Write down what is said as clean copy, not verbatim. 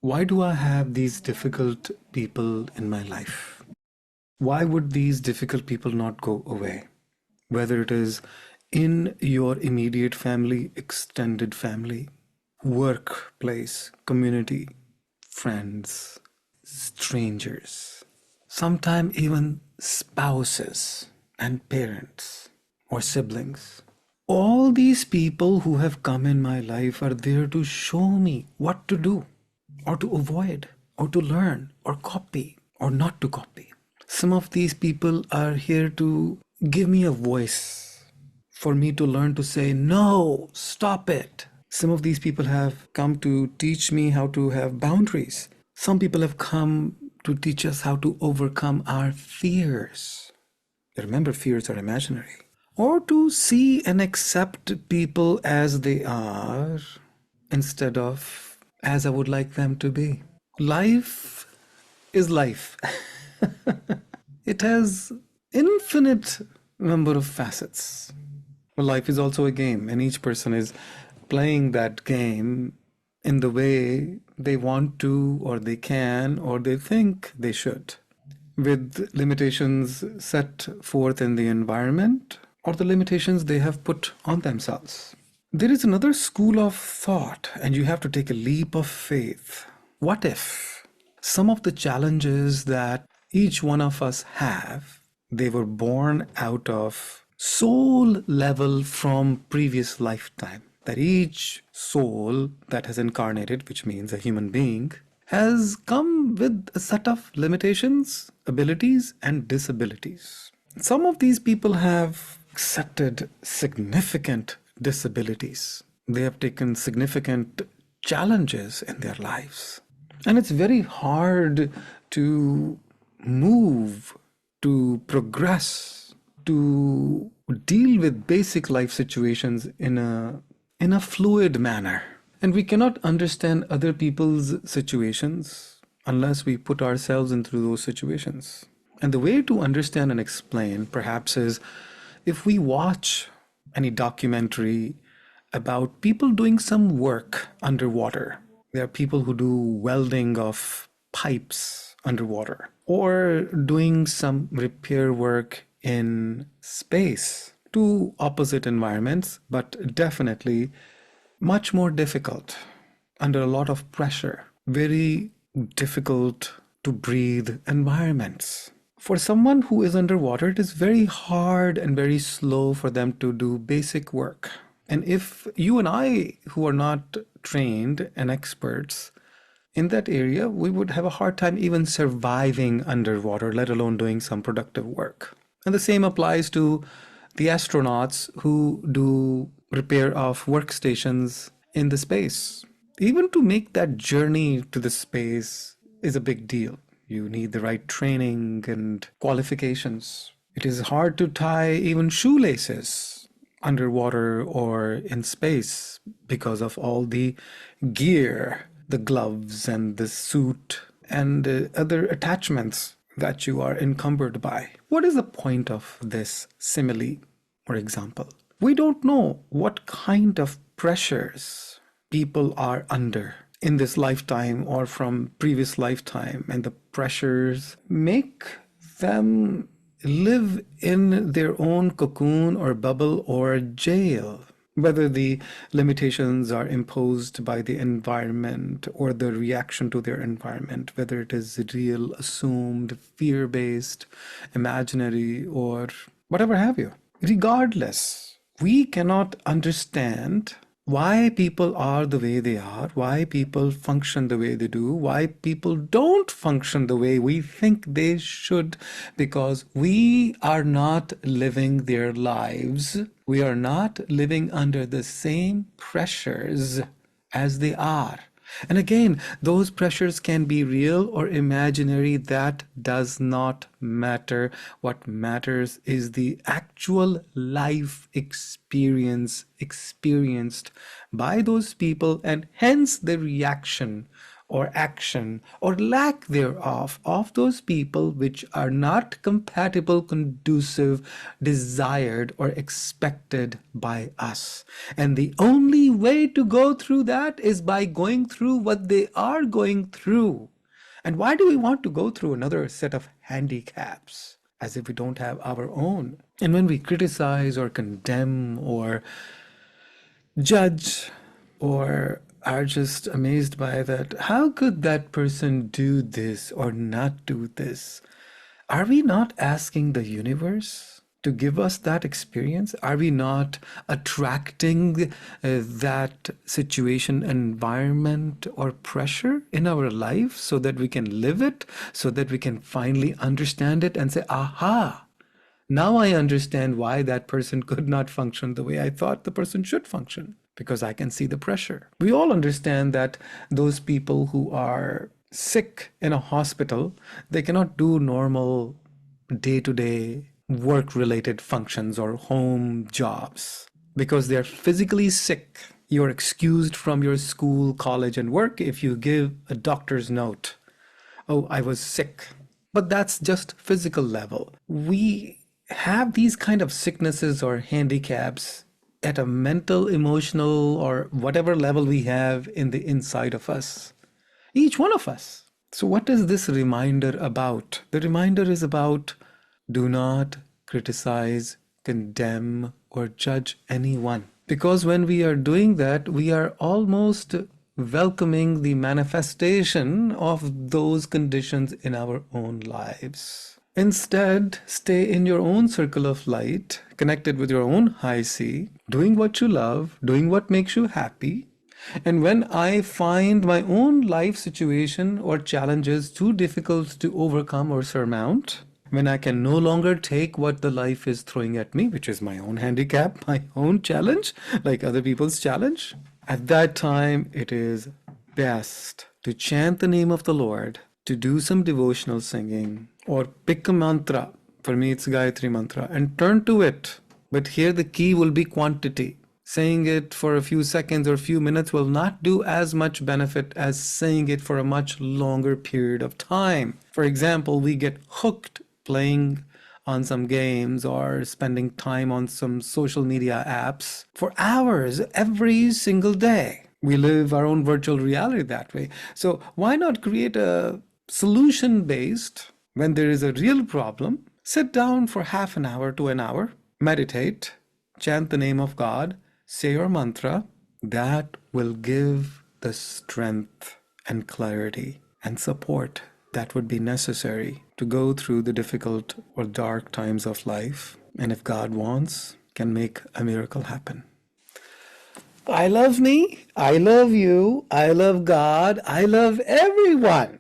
Why do I have these difficult people in my life? Why would these difficult people not go away? Whether it is in your immediate family, extended family, workplace, community, friends, strangers, sometimes even spouses and parents or siblings. All these people who have come in my life are there to show me what to do, or to avoid, or to learn, or copy, or not to copy. Some of these people are here to give me a voice for me to learn to say, no, stop it. Some of these people have come to teach me how to have boundaries. Some people have come to teach us how to overcome our fears. Remember, fears are imaginary. Or to see and accept people as they are instead of as I would like them to be. Life is life. It has infinite number of facets. Well, life is also a game, and each person is playing that game in the way they want to, or they can, or they think they should, with limitations set forth in the environment or the limitations they have put on themselves. There is another school of thought, and you have to take a leap of faith. What if some of the challenges that each one of us have, they were born out of soul level from previous lifetime? That each soul that has incarnated, which means a human being, has come with a set of limitations, abilities, and disabilities. Some of these people have accepted significant disabilities. They have taken significant challenges in their lives. And it's very hard to move, to progress, to deal with basic life situations in a fluid manner. And we cannot understand other people's situations unless we put ourselves into those situations. And the way to understand and explain perhaps is if we watch any documentary about people doing some work underwater. There are people who do welding of pipes underwater, or doing some repair work in space. Two opposite environments, but definitely much more difficult, under a lot of pressure, very difficult to breathe environments. For someone who is underwater, it is very hard and very slow for them to do basic work. And if you and I, who are not trained and experts in that area, we would have a hard time even surviving underwater, let alone doing some productive work. And the same applies to the astronauts who do repair of workstations in the space. Even to make that journey to the space is a big deal. You need the right training and qualifications. It is hard to tie even shoelaces underwater or in space because of all the gear, the gloves and the suit and other attachments that you are encumbered by. What is the point of this simile or example? We don't know what kind of pressures people are under in this lifetime or from previous lifetime, and the pressures make them live in their own cocoon or bubble or jail. Whether the limitations are imposed by the environment or the reaction to their environment, whether it is real, assumed, fear-based, imaginary, or whatever have you. Regardless, we cannot understand why people are the way they are, why people function the way they do, why people don't function the way we think they should, because we are not living their lives. We are not living under the same pressures as they are. And again, those pressures can be real or imaginary. That does not matter. What matters is the actual life experience experienced by those people, and hence the reaction or action or lack thereof of those people which are not compatible, conducive, desired, or expected by us. And the only way to go through that is by going through what they are going through. And why do we want to go through another set of handicaps as if we don't have our own? And when we criticize or condemn or judge or are just amazed by that, how could that person do this or not do this? Are we not asking the universe to give us that experience? Are we not attracting that situation, environment, or pressure in our life so that we can live it, so that we can finally understand it and say, aha, now I understand why that person could not function the way I thought the person should function, because I can see the pressure. We all understand that those people who are sick in a hospital, they cannot do normal day-to-day work-related functions or home jobs because they're physically sick. You're excused from your school, college, and work if you give a doctor's note. Oh, I was sick. But that's just physical level. We have these kind of sicknesses or handicaps at a mental, emotional, or whatever level we have in the inside of us. Each one of us. So what is this reminder about? The reminder is about do not criticize, condemn, or judge anyone. Because when we are doing that, we are almost welcoming the manifestation of those conditions in our own lives. Instead, stay in your own circle of light, connected with your own high sea, doing what you love, doing what makes you happy. And when I find my own life situation or challenges too difficult to overcome or surmount, when I can no longer take what the life is throwing at me, which is my own handicap, my own challenge, like other people's challenge, at that time it is best to chant the name of the Lord, to do some devotional singing, or pick a mantra. For me, it's Gayatri Mantra, and turn to it. But here the key will be quantity. Saying it for a few seconds or a few minutes will not do as much benefit as saying it for a much longer period of time. For example, we get hooked playing on some games or spending time on some social media apps for hours every single day. We live our own virtual reality that way. So why not create a solution-based, when there is a real problem, sit down for half an hour to an hour, meditate, chant the name of God, say your mantra. That will give the strength and clarity and support that would be necessary to go through the difficult or dark times of life. And if God wants, can make a miracle happen. I love me. I love you. I love God. I love everyone.